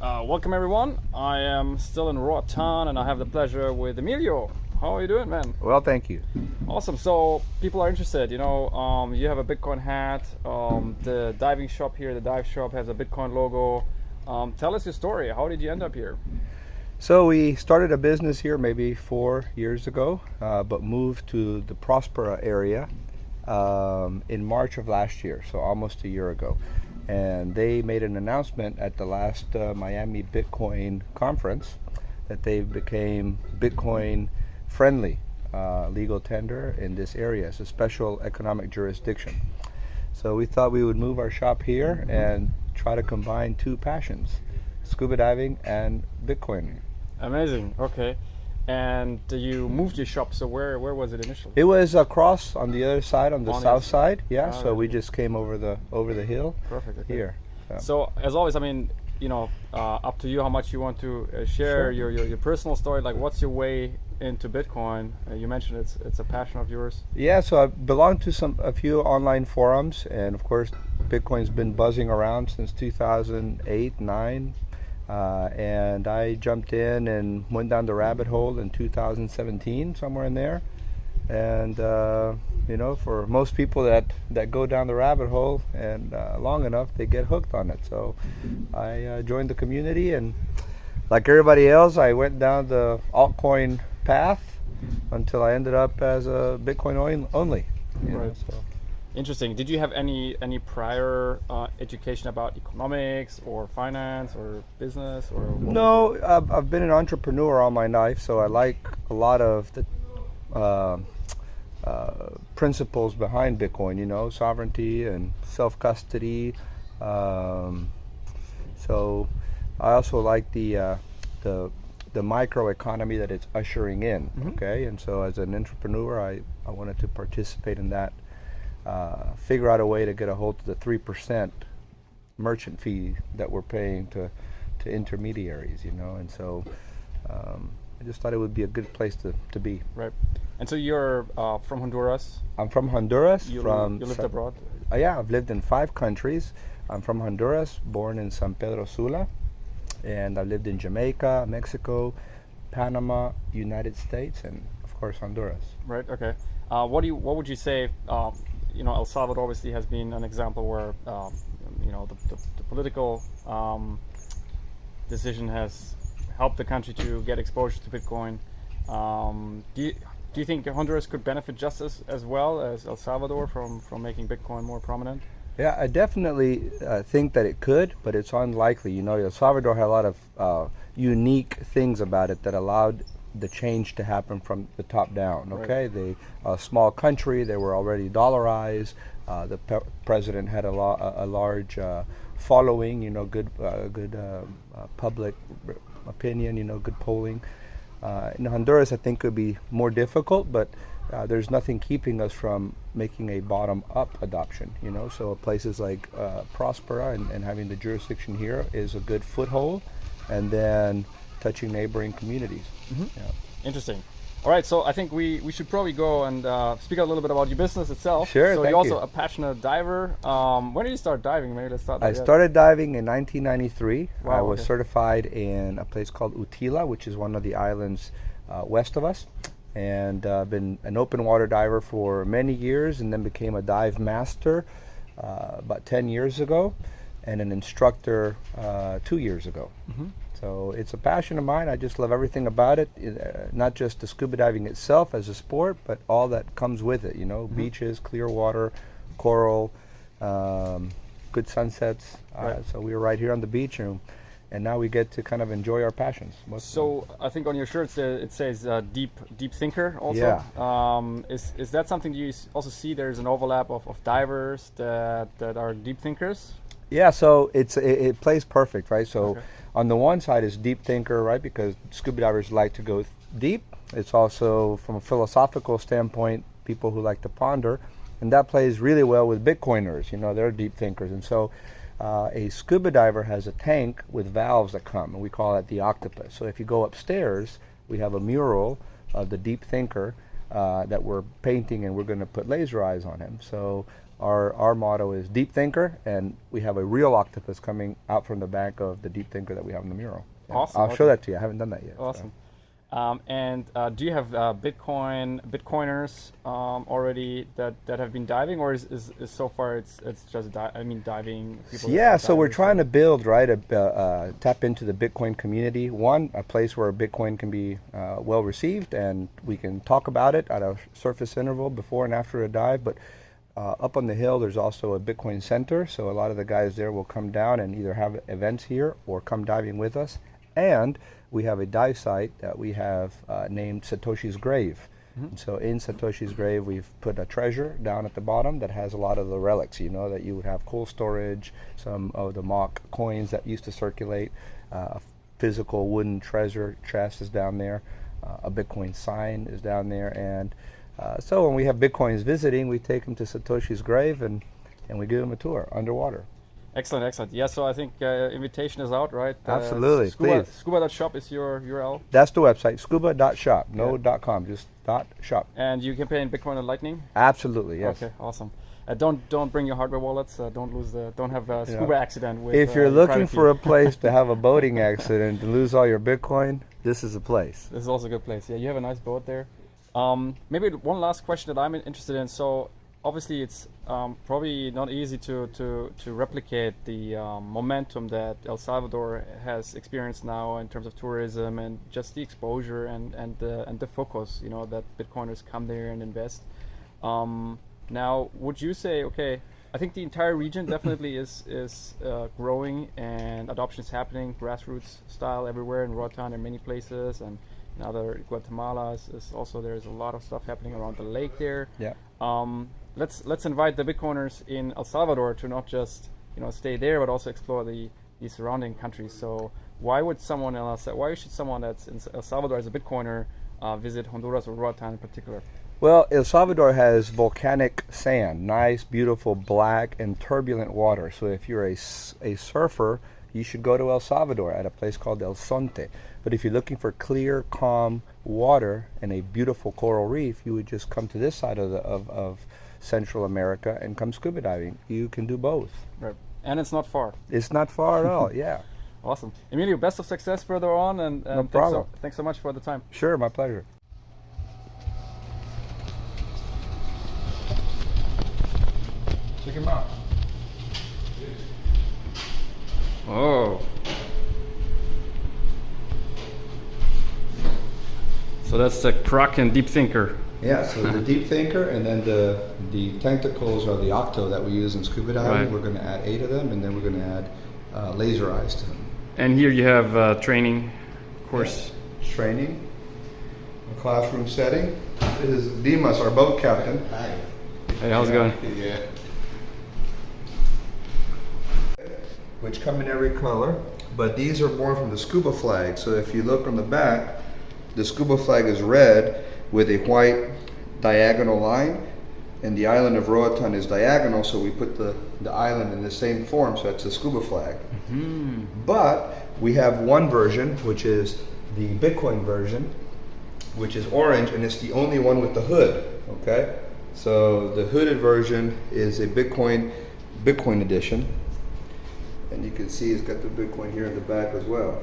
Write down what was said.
Welcome everyone. I am still in Roatan and I have the pleasure with Emilio. How are you doing, man? Well, thank you. Awesome. So people are interested, you have a Bitcoin hat. The diving shop here, the dive shop, has a Bitcoin logo. Tell us your story. How did you end up here? So we started a business here maybe 4 years ago, but moved to the Prospera area in March of last year, so almost a year ago. And they made an announcement at the last Miami Bitcoin conference that they became Bitcoin friendly legal tender in this area. It's a special economic jurisdiction. So we thought we would move our shop here and try to combine two passions, scuba diving and Bitcoin. Amazing. Okay. And you moved your shop, so where was it initially? It was across on the other side, on the south side. Yeah, Oh, so we okay. just came over the hill. Perfect. Okay. Here. So as always, I mean, up to you how much you want to share Sure. your personal story. Like, what's your way into Bitcoin? You mentioned it's a passion of yours. Yeah, so I belong to a few online forums, and of course, Bitcoin's been buzzing around since 2008, 9. And I jumped in and went down the rabbit hole in 2017, somewhere in there. And for most people that go down the rabbit hole and long enough, they get hooked on it. So I joined the community, and like everybody else, I went down the altcoin path until I ended up as a Bitcoin only. Right. So. Interesting. Did you have any prior education about economics or finance or business or? No, I've been an entrepreneur all my life, so I like a lot of the principles behind Bitcoin. Sovereignty and self-custody. So I also like the microeconomy that it's ushering in. Mm-hmm. Okay, and so as an entrepreneur, I wanted to participate in that. Figure out a way to get a hold of the 3% merchant fee that we're paying to intermediaries, and so I just thought it would be a good place to be. Right. And so you're from Honduras. I'm from Honduras. You lived abroad. Yeah, I've lived in 5 countries. I'm from Honduras, born in San Pedro Sula, and I've lived in Jamaica, Mexico, Panama, United States, and of course Honduras. Right. Okay. What would you say? El Salvador obviously has been an example where the political decision has helped the country to get exposure to Bitcoin. Do you think Honduras could benefit just as well as El Salvador from making Bitcoin more prominent? Yeah, I definitely think that it could, but it's unlikely. El Salvador had a lot of unique things about it that allowed the change to happen from the top down. Okay, Right. They a small country, they were already dollarized. The president had a large following. Good public opinion. Good polling. In Honduras, I think it would be more difficult, but there's nothing keeping us from making a bottom-up adoption. So places like Prospera and having the jurisdiction here is a good foothold, and then touching neighboring communities. Mm-hmm. Yeah. Interesting. All right, so I think we should probably go and speak a little bit about your business itself. Sure, So thank you're also you. a passionate diver. When did you start diving? Maybe let's start. I started diving in 1993. Wow, I was okay. certified in a place called Utila, which is one of the islands west of us, and been an open water diver for many years, and then became a dive master about 10 years ago, and an instructor 2 years ago. Mm-hmm. So it's a passion of mine. I just love everything about it, not just the scuba diving itself as a sport, but all that comes with it, Mm-hmm. beaches, clear water, coral, good sunsets. Right. So we were right here on the beach, and now we get to kind of enjoy our passions. So I think on your shirt it says deep thinker also. Yeah. Is that something you also see? There's an overlap of divers that are deep thinkers. Yeah, so it plays perfect, right? So Okay. on the one side is deep thinker, right? Because scuba divers like to go deep. It's also, from a philosophical standpoint, people who like to ponder, and that plays really well with Bitcoiners. They're deep thinkers, and so a scuba diver has a tank with valves that come, and we call it the octopus. So if you go upstairs, we have a mural of the deep thinker that we're painting, and we're going to put laser eyes on him. So Our motto is deep thinker, and we have a real octopus coming out from the back of the deep thinker that we have in the mural. Yeah. Awesome. I'll show that to you. I haven't done that yet. Awesome. And do you have Bitcoiners already that have been diving, or is so far it's just diving people? Yeah, so we're trying to build, right, tap into the Bitcoin community. One, a place where Bitcoin can be well received, and we can talk about it at a surface interval before and after a dive. But up on the hill, there's also a Bitcoin center, so a lot of the guys there will come down and either have events here or come diving with us. And we have a dive site that we have named Satoshi's Grave. And so in Satoshi's Grave, we've put a treasure down at the bottom that has a lot of the relics, you know, that you would have cold storage, some of the mock coins that used to circulate, a physical wooden treasure chest is down there, a Bitcoin sign is down there, and so when we have Bitcoins visiting, we take them to Satoshi's Grave and we give them a tour underwater. Excellent, excellent. Yeah, so I think invitation is out, right? Absolutely, please. Scuba.shop is your URL. That's the website, scuba.shop, no .com, just .shop. And you can pay in Bitcoin and Lightning? Absolutely, yes. Okay, awesome. Don't bring your hardware wallets. Don't have a scuba accident with. If you're looking for a place to have a boating accident and lose all your Bitcoin, this is a place. This is also a good place. Yeah, you have a nice boat there. Maybe one last question that I'm interested in. So obviously it's probably not easy to replicate the momentum that El Salvador has experienced now in terms of tourism and just the exposure and the focus, you know, that Bitcoiners come there and invest. Now, would you say, okay, I think the entire region definitely is growing and adoption is happening, grassroots style everywhere in Roatan and many places, and in other Guatemala is also, there's a lot of stuff happening around the lake there. Yeah. Let's invite the Bitcoiners in El Salvador to not just, you know, stay there, but also explore the surrounding countries. So why should someone that's in El Salvador as a Bitcoiner visit Honduras or Roatan in particular? Well, El Salvador has volcanic sand, nice, beautiful, black, and turbulent water. So if you're a surfer, you should go to El Salvador at a place called El Sonte. But if you're looking for clear, calm water and a beautiful coral reef, you would just come to this side of Central America and come scuba diving. You can do both. Right. And it's not far. It's not far at all, yeah. Awesome. Emilio, best of success further on, and no problem. Thanks so much for the time. Sure, my pleasure. Check him out. Oh. So that's the Kraken Deep Thinker. Yeah, so the deep thinker, and then the tentacles are the octo that we use in scuba diving. Right. We're going to add 8 of them, and then we're going to add laser eyes to them. And here you have training course. Yes. Training, a classroom setting. This is Dimas, our boat captain. Hi. Hey, how's it going? Yeah. Which come in every color, but these are born from the scuba flag. So if you look on the back, the scuba flag is red with a white diagonal line, and the island of Roatan is diagonal, so we put the island in the same form, so that's the scuba flag. Mm-hmm. But we have one version, which is the Bitcoin version, which is orange, and it's the only one with the hood, okay? So the hooded version is a Bitcoin edition, and you can see it's got the Bitcoin here in the back as well.